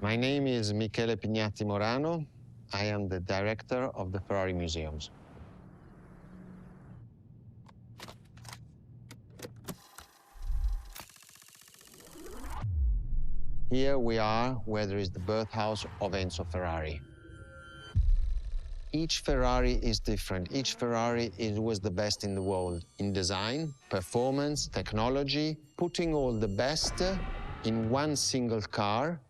My name is Michele Pignatti Morano. I am the director of the Ferrari Museums. Here we are where there is the birthhouse of Enzo Ferrari. Each Ferrari is different. Each Ferrari was the best in the world in design, performance, technology, putting all the best in one single car.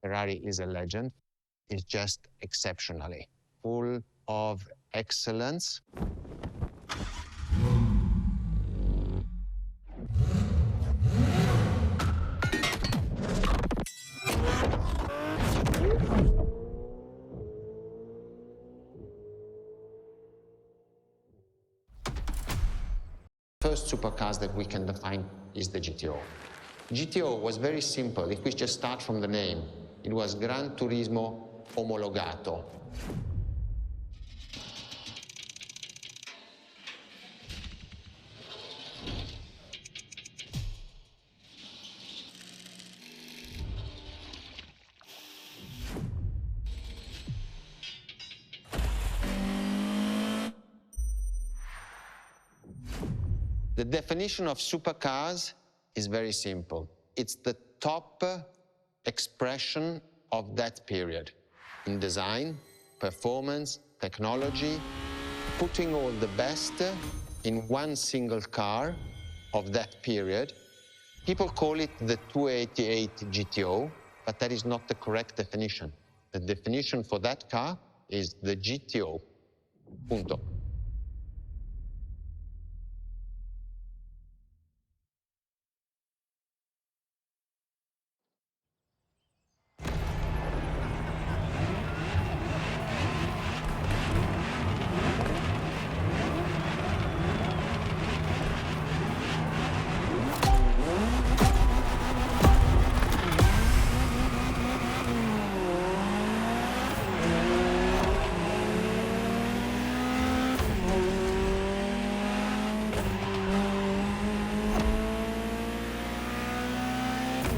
Ferrari is a legend. It's just exceptionally full of excellence. First supercars that we can define is the GTO. GTO was very simple. If we just start from the name, it was Gran Turismo Omologato. The definition of supercars is very simple. It's the top expression of that period in design, performance, technology, putting all the best in one single car of that period. People call it the 288 GTO, but that is not the correct definition. The definition for that car is the GTO. Punto.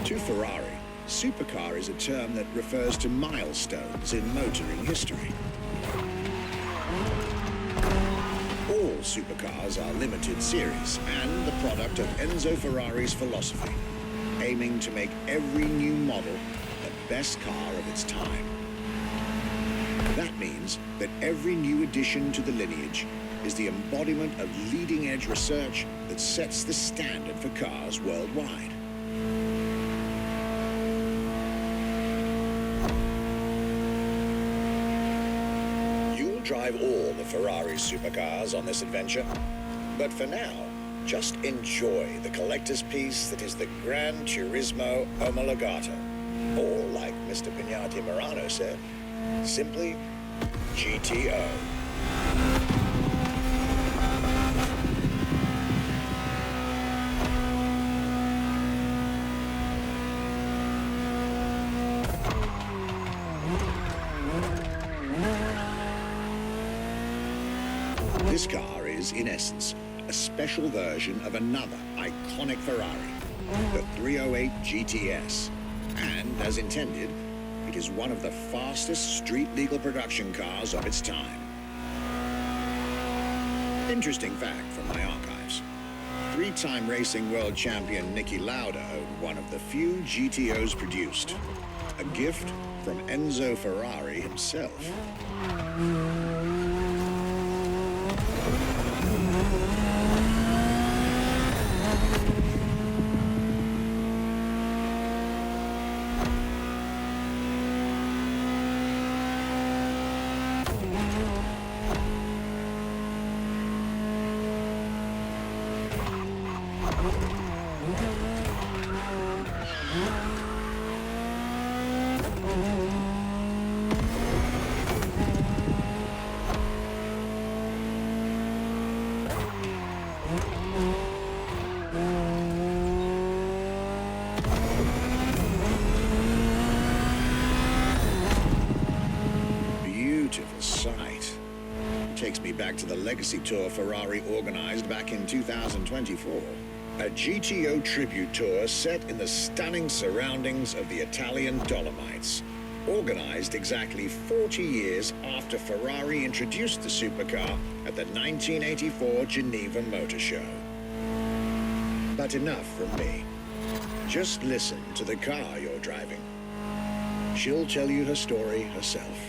To Ferrari, supercar is a term that refers to milestones in motoring history. All supercars are limited series and the product of Enzo Ferrari's philosophy, aiming to make every new model the best car of its time. That means that every new addition to the lineage is the embodiment of leading-edge research that sets the standard for cars worldwide. Drive all the Ferrari supercars on this adventure. But for now, just enjoy the collector's piece that is the Gran Turismo Omologato. Or, like Mr. Pignatti Morano said, simply GTO. This car is, in essence, a special version of another iconic Ferrari, the 308 GTS. And, as intended, it is one of the fastest street-legal production cars of its time. Interesting fact from my archives. Three-time racing world champion Niki Lauda owned one of the few GTOs produced. A gift from Enzo Ferrari himself. Beautiful sight. Takes me back to the Legacy Tour Ferrari organized back in 2024. A GTO tribute tour set in the stunning surroundings of the Italian Dolomites. Organized exactly 40 years after Ferrari introduced the supercar at the 1984 Geneva Motor Show. But enough from me. Just listen to the car you're driving. She'll tell you her story herself.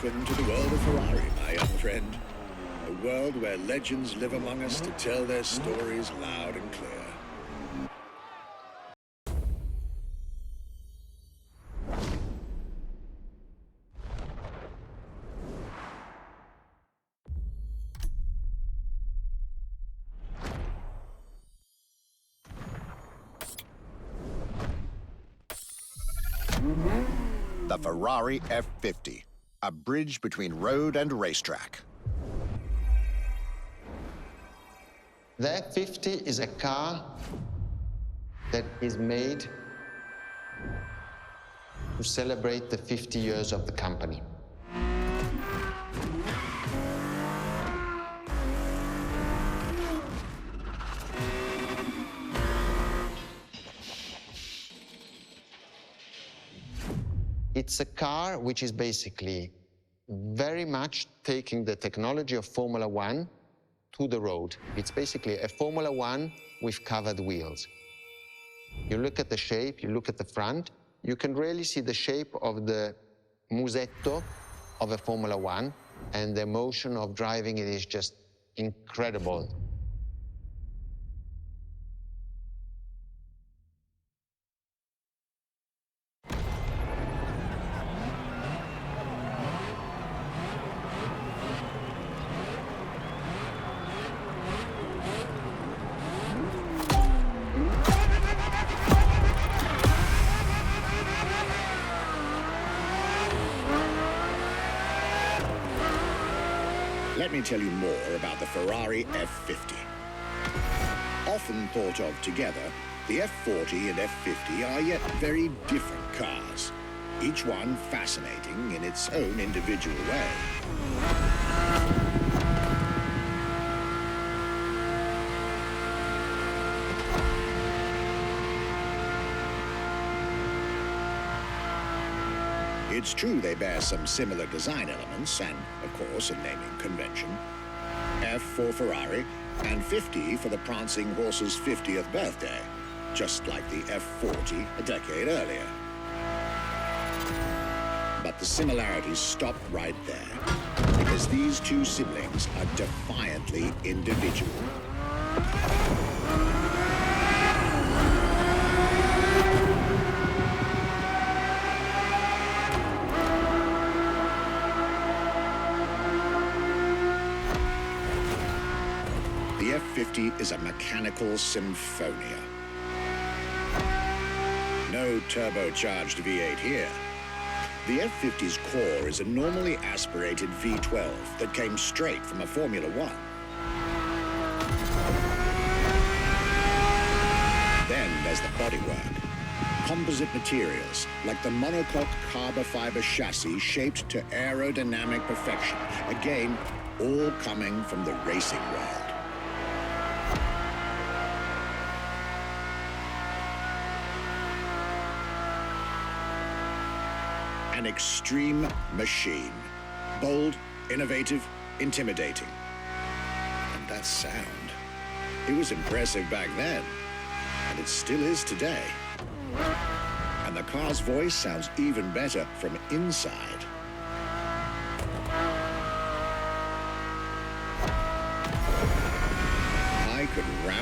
Welcome to the world of Ferrari, my young friend. A world where legends live among us to tell their stories loud and clear. The Ferrari F50. A bridge between road and racetrack. The F50 is a car that is made to celebrate the 50 years of the company. It's a car which is basically very much taking the technology of Formula One to the road. It's basically a Formula One with covered wheels. You look at the shape, you look at the front, you can really see the shape of the musetto of a Formula One, and the emotion of driving it is just incredible. Let me tell you more about the Ferrari F50. Often thought of together, the F40 and F50 are yet very different cars, each one fascinating in its own individual way. It's true they bear some similar design elements and, of course, a naming convention. F for Ferrari and 50 for the prancing horse's 50th birthday, just like the F40 a decade earlier. But the similarities stop right there, because these two siblings are defiantly individual. The F50 is a mechanical symphonia. No turbocharged V8 here. The F50's core is a normally aspirated V12 that came straight from a Formula One. Then there's the bodywork. Composite materials, like the monocoque carbon fiber chassis shaped to aerodynamic perfection. Again, all coming from the racing world. An extreme machine. Bold, innovative, intimidating. And that sound. It was impressive back then, and it still is today. And the car's voice sounds even better from inside.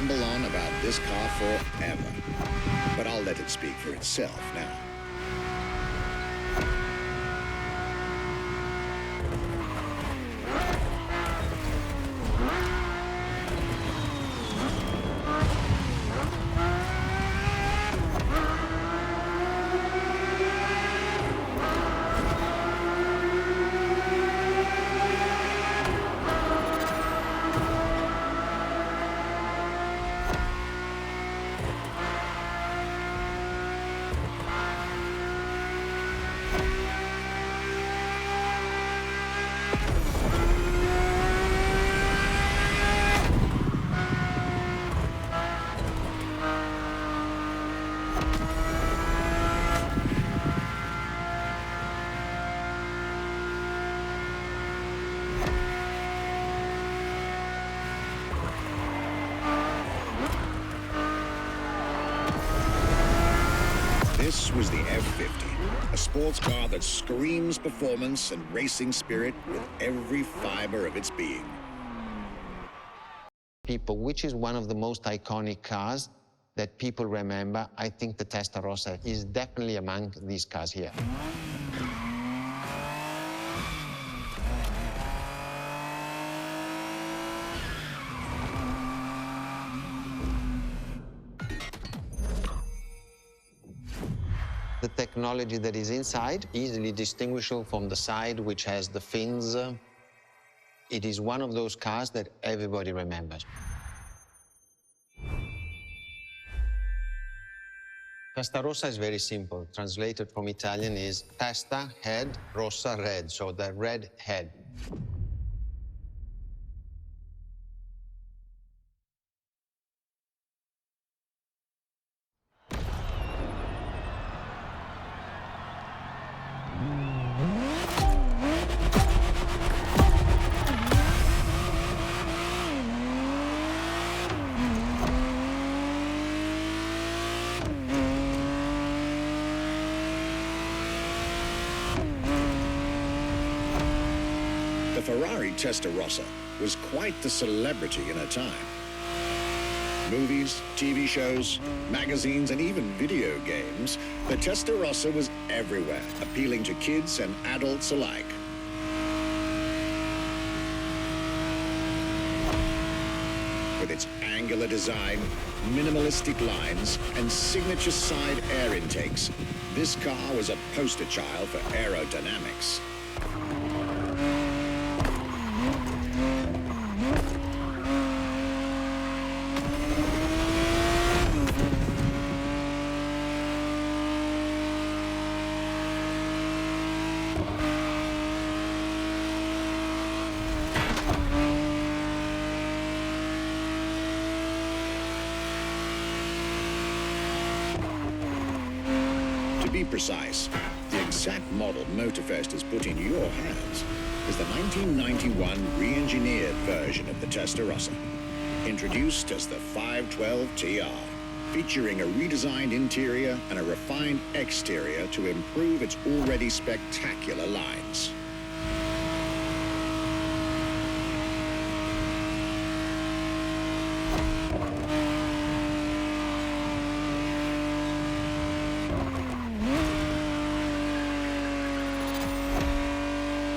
ramble on about this car forever, but I'll let it speak for itself now. This was the F50, a sports car that screams performance and racing spirit with every fiber of its being. People, which is one of the most iconic cars that people remember, I think the Testarossa is definitely among these cars here. The technology that is inside, easily distinguishable from the side, which has the fins. It is one of those cars that everybody remembers. Testarossa is very simple. Translated from Italian is testa, head, rossa, red, so the red head. The Ferrari Testarossa was quite the celebrity in her time. Movies, TV shows, magazines, and even video games, the Testarossa was everywhere, appealing to kids and adults alike. With its angular design, minimalistic lines, and signature side air intakes, this car was a poster child for aerodynamics. To be precise, the exact model Motorfest has put in your hands is the 1991 re-engineered version of the Testarossa, introduced as the 512 TR, featuring a redesigned interior and a refined exterior to improve its already spectacular lines.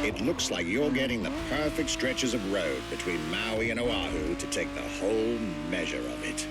It looks like you're getting the perfect stretches of road between Maui and Oahu to take the whole measure of it.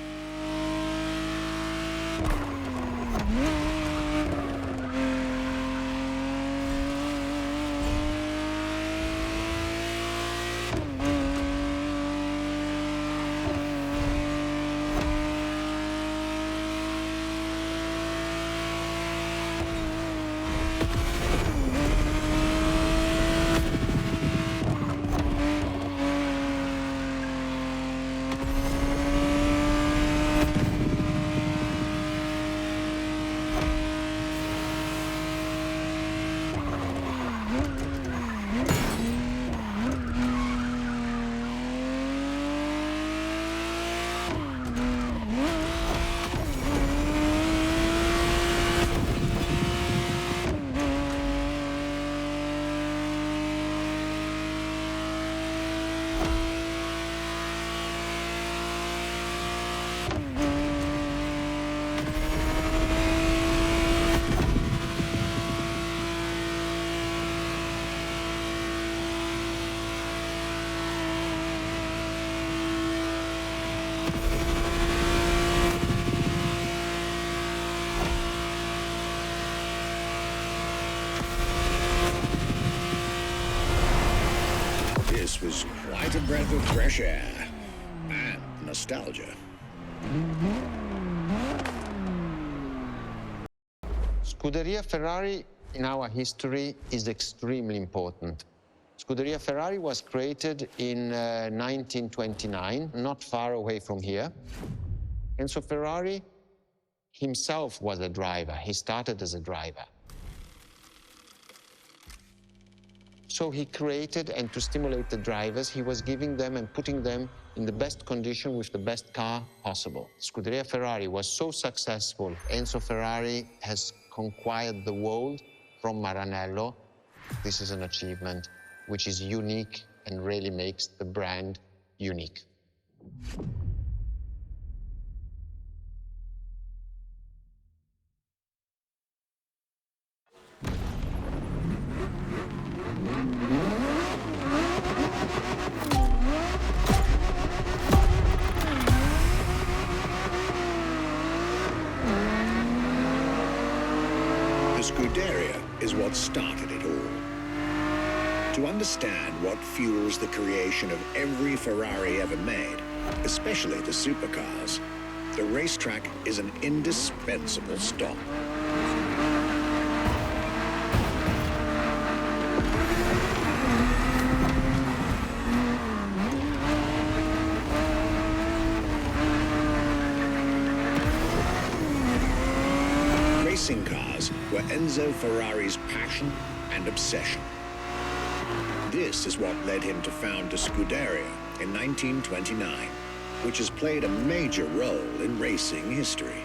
breath of fresh air and nostalgia. Scuderia Ferrari in our history is extremely important. Scuderia Ferrari was created in 1929, not far away from here. Enzo Ferrari himself was a driver. He started as a driver. So he created, and to stimulate the drivers, he was giving them and putting them in the best condition with the best car possible. Scuderia Ferrari was so successful. Enzo Ferrari has conquered the world from Maranello. This is an achievement which is unique and really makes the brand unique. The Scuderia is what started it all. To understand what fuels the creation of every Ferrari ever made, especially the supercars, the racetrack is an indispensable stop. Racing cars were Enzo Ferrari's passion and obsession. This is what led him to found the Scuderia in 1929, which has played a major role in racing history.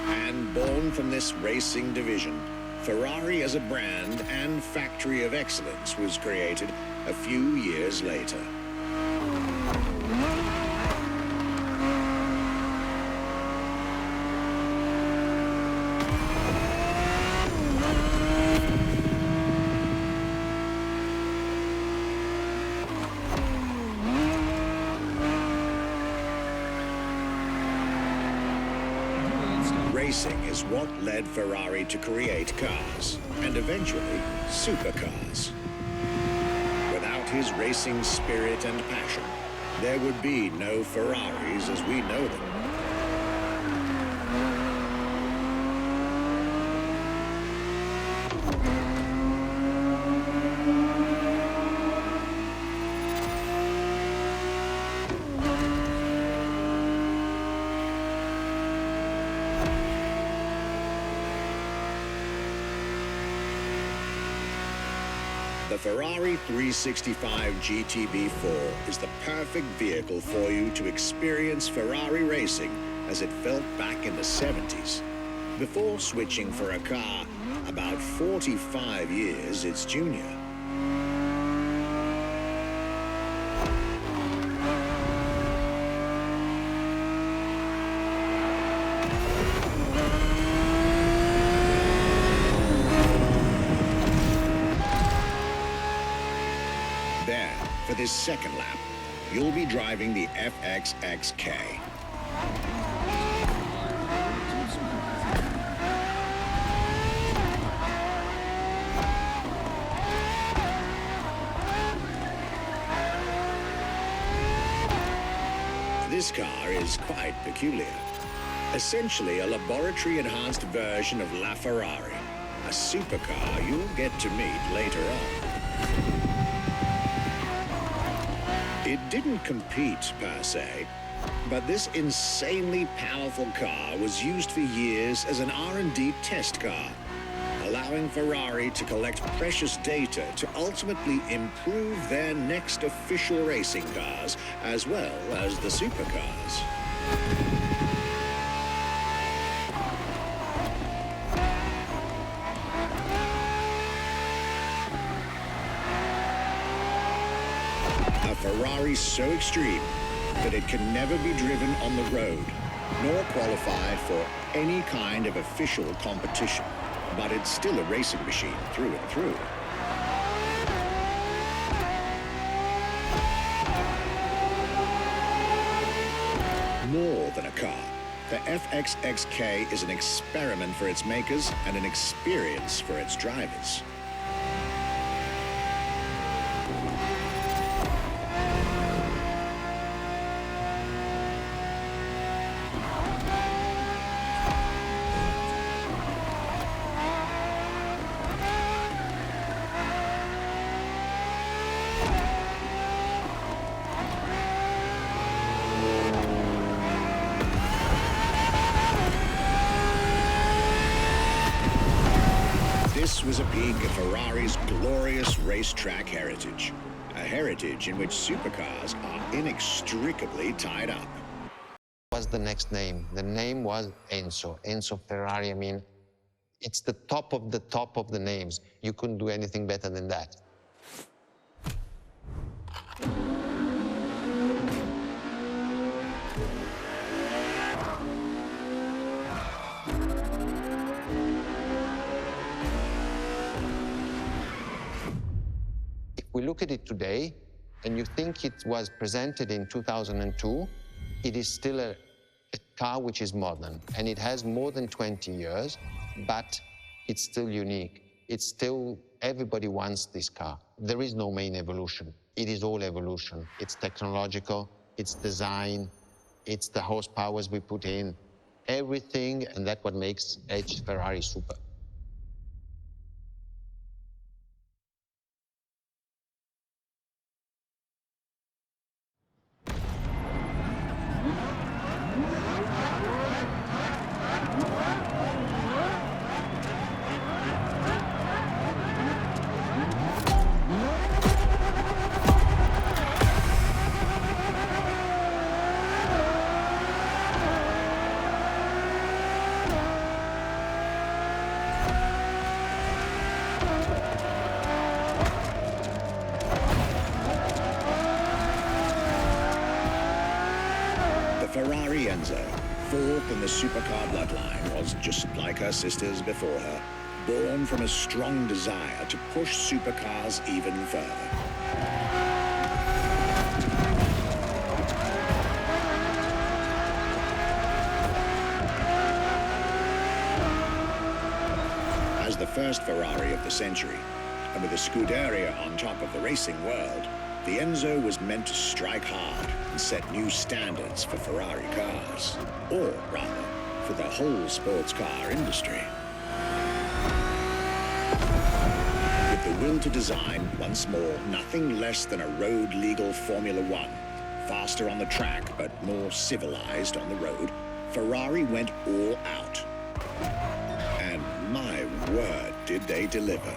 And born from this racing division, Ferrari as a brand and factory of excellence was created a few years later. Racing is what led Ferrari to create cars, and eventually, supercars. Without his racing spirit and passion, there would be no Ferraris as we know them. The Ferrari 365 GTB4 is the perfect vehicle for you to experience Ferrari racing as it felt back in the 70s, before switching for a car about 45 years its junior. There, for this second lap, you'll be driving the FXXK. This car is quite peculiar. Essentially a laboratory-enhanced version of La Ferrari, a supercar you'll get to meet later on. It didn't compete, per se, but this insanely powerful car was used for years as an R&D test car, allowing Ferrari to collect precious data to ultimately improve their next official racing cars, as well as the supercars. A Ferrari so extreme that it can never be driven on the road, nor qualify for any kind of official competition. But it's still a racing machine through and through. More than a car, the FXXK is an experiment for its makers and an experience for its drivers. peak of Ferrari's glorious racetrack heritage. A heritage in which supercars are inextricably tied up. Was the next name. The name was Enzo. Enzo Ferrari, I mean, it's the top of the names. You couldn't do anything better than that. If we look at it today, and you think it was presented in 2002, it is still a car which is modern, and it has more than 20 years, but it's still unique. It's still, everybody wants this car. There is no main evolution. It is all evolution. It's technological, it's design, it's the horsepowers we put in, everything, and that's what makes Ferrari super. Ferrari Enzo, fourth in the supercar bloodline, was just like her sisters before her, born from a strong desire to push supercars even further. As the first Ferrari of the century, and with a Scuderia on top of the racing world, the Enzo was meant to strike hard and set new standards for Ferrari cars, or rather, for the whole sports car industry. With the will to design, once more, nothing less than a road-legal Formula One, faster on the track but more civilized on the road, Ferrari went all out. And my word, did they deliver.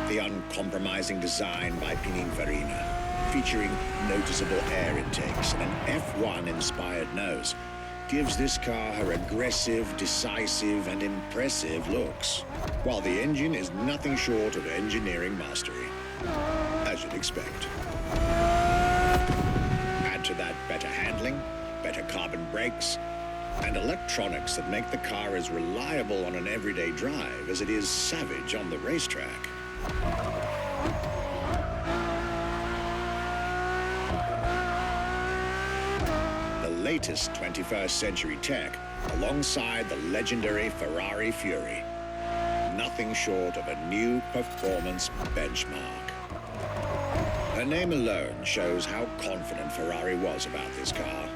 The uncompromising design by Pininfarina, featuring noticeable air intakes and an F1-inspired nose, gives this car her aggressive, decisive, and impressive looks, while the engine is nothing short of engineering mastery, as you'd expect. Add to that better handling, better carbon brakes, and electronics that make the car as reliable on an everyday drive as it is savage on the racetrack. The latest 21st century tech, alongside the legendary Ferrari Fury. Nothing short of a new performance benchmark. Her name alone shows how confident Ferrari was about this car.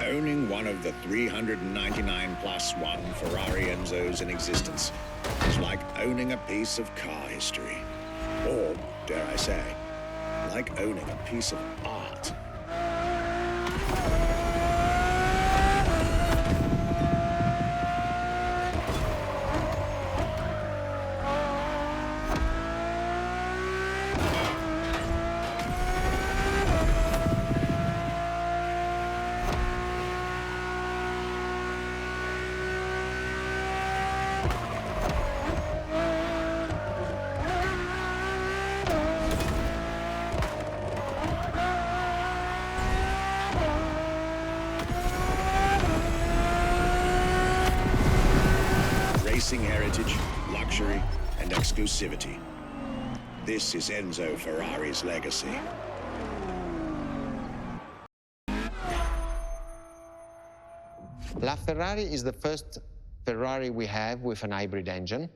Owning one of the 399 plus one Ferrari Enzos in existence is like owning a piece of car history. Or, dare I say, like owning a piece of art. Racing heritage, luxury, and exclusivity. This is Enzo Ferrari's legacy. LaFerrari is the first Ferrari we have with an hybrid engine.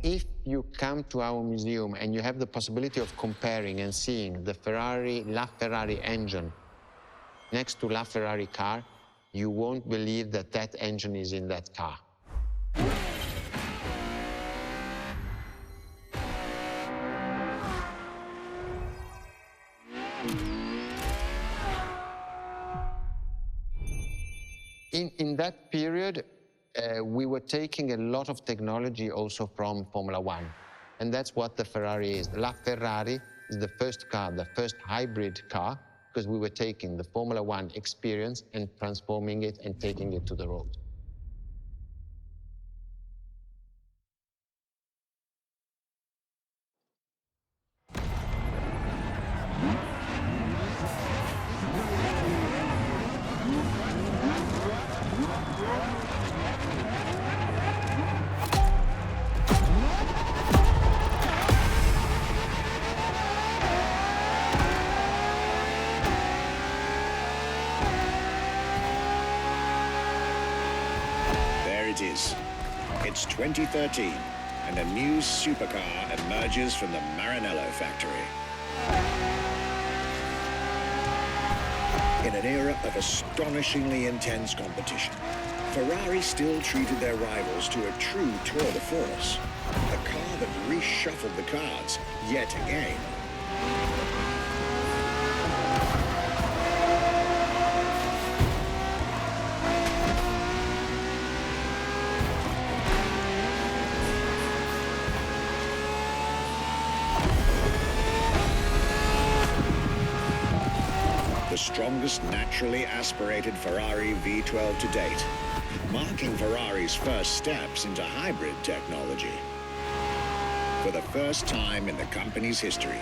If you come to our museum and you have the possibility of comparing and seeing the LaFerrari engine next to LaFerrari car, you won't believe that that engine is in that car. In that period, we were taking a lot of technology also from Formula One. And that's what the Ferrari is. LaFerrari is the first car, the first hybrid car, because we were taking the Formula One experience and transforming it and taking it to the road. It is. It's 2013, and a new supercar emerges from the Maranello factory. In an era of astonishingly intense competition, Ferrari still treated their rivals to a true tour de force, a car that reshuffled the cards yet again. Strongest naturally aspirated Ferrari V12 to date, marking Ferrari's first steps into hybrid technology. For the first time in the company's history,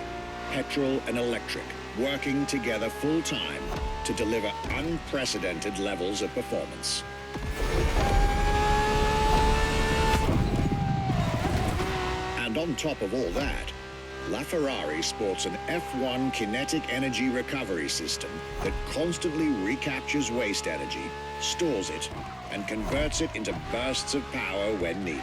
petrol and electric working together full-time to deliver unprecedented levels of performance. And on top of all that, LaFerrari sports an F1 kinetic energy recovery system that constantly recaptures waste energy, stores it, and converts it into bursts of power when needed.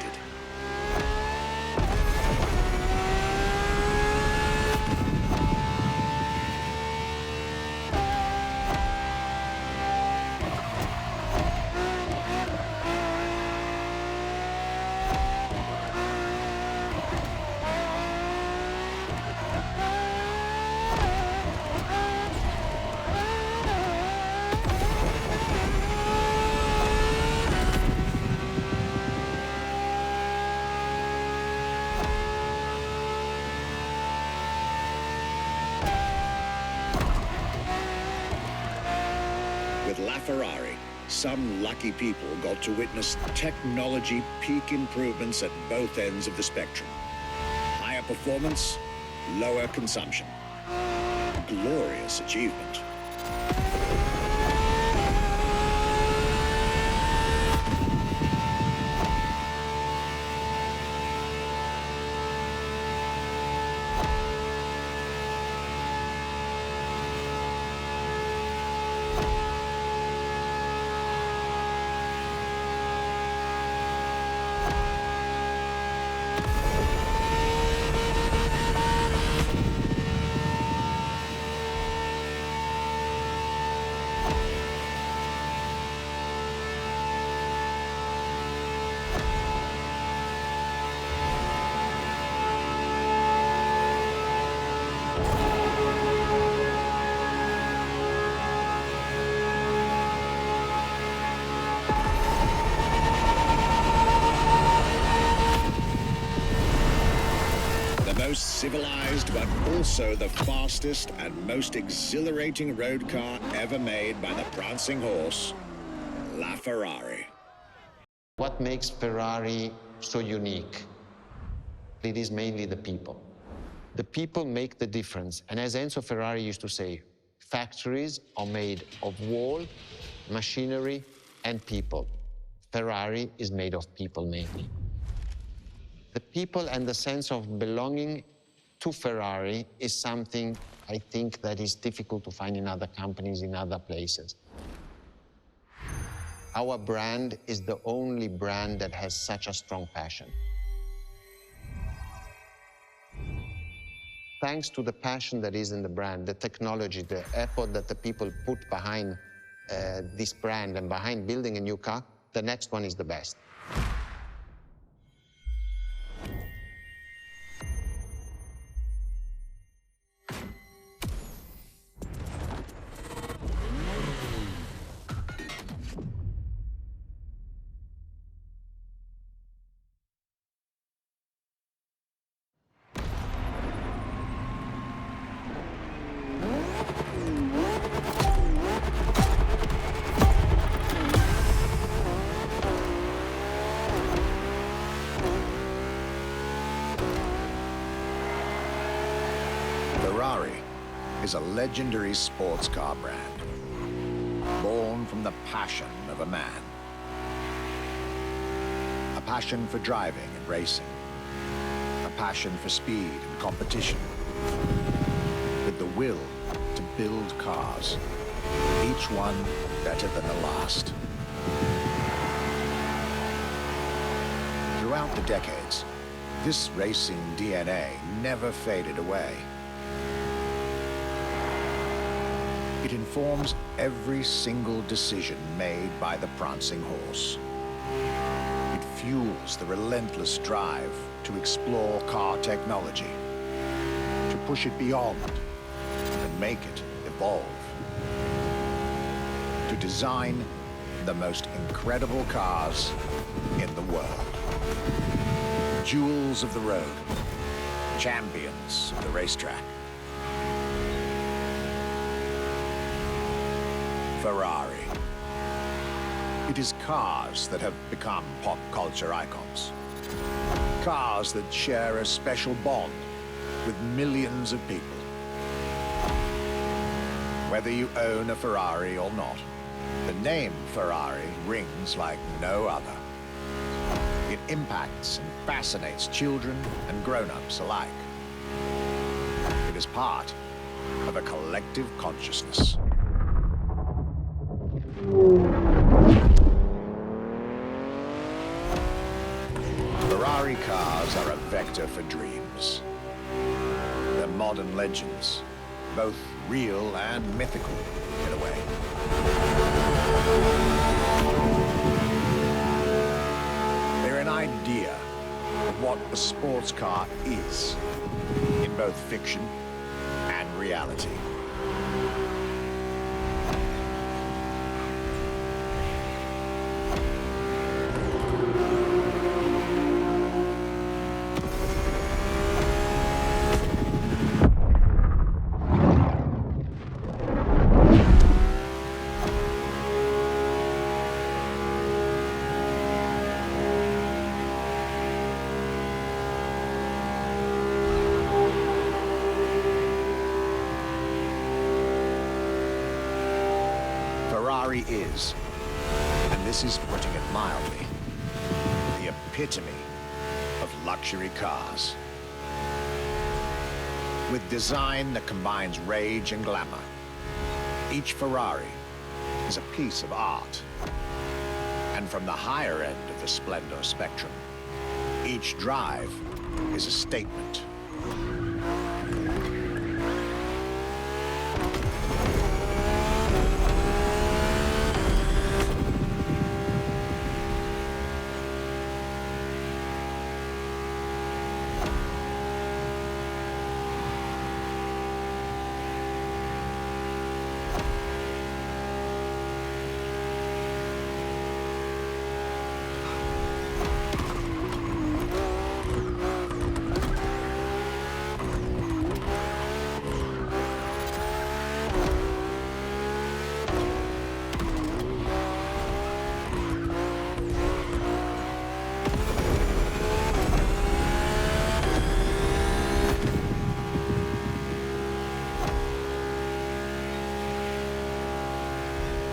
With LaFerrari, some lucky people got to witness technology peak improvements at both ends of the spectrum. Higher performance, lower consumption. Glorious achievement. Most civilized, but also the fastest and most exhilarating road car ever made by the prancing horse, LaFerrari. What makes Ferrari so unique? It is mainly the people. The people make the difference. And as Enzo Ferrari used to say, factories are made of wall, machinery, and people. Ferrari is made of people mainly. The people and the sense of belonging to Ferrari is something I think that is difficult to find in other companies, in other places. Our brand is the only brand that has such a strong passion. Thanks to the passion that is in the brand, the technology, the effort that the people put behind this brand and behind building a new car, the next one is the best. Ferrari is a legendary sports car brand, born from the passion of a man. A passion for driving and racing, a passion for speed and competition, with the will to build cars, each one better than the last. Throughout the decades, this racing DNA never faded away. It informs every single decision made by the prancing horse. It fuels the relentless drive to explore car technology, to push it beyond and make it evolve, to design the most incredible cars in the world. Jewels of the road, champions of the racetrack. Ferrari. It is cars that have become pop culture icons. Cars that share a special bond with millions of people. Whether you own a Ferrari or not, the name Ferrari rings like no other. It impacts and fascinates children and grown-ups alike. It is part of a collective consciousness. Ferrari cars are a vector for dreams. They're modern legends, both real and mythical in a way. They're an idea of what a sports car is, in both fiction and reality. Ferrari is, and this is putting it mildly, the epitome of luxury cars. With design that combines rage and glamour, each Ferrari is a piece of art. And from the higher end of the splendor spectrum, each drive is a statement.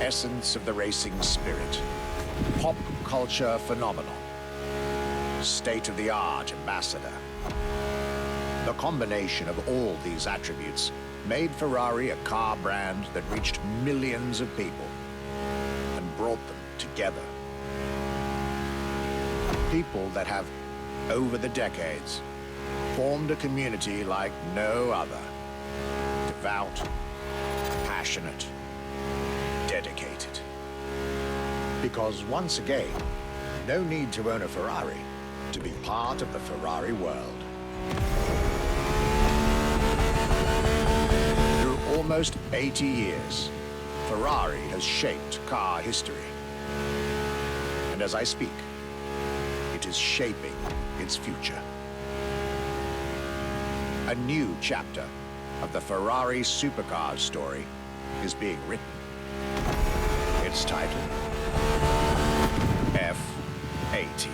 Essence of the racing spirit, pop culture phenomenon, state-of-the-art ambassador. The combination of all these attributes made Ferrari a car brand that reached millions of people and brought them together. People that have, over the decades, formed a community like no other. Devout, passionate, dedicated. Because once again, no need to own a Ferrari to be part of the Ferrari world. Through almost 80 years, Ferrari has shaped car history. And as I speak, it is shaping its future. A new chapter of the Ferrari Supercars story is being written. It's titled F80.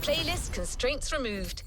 Playlist constraints removed.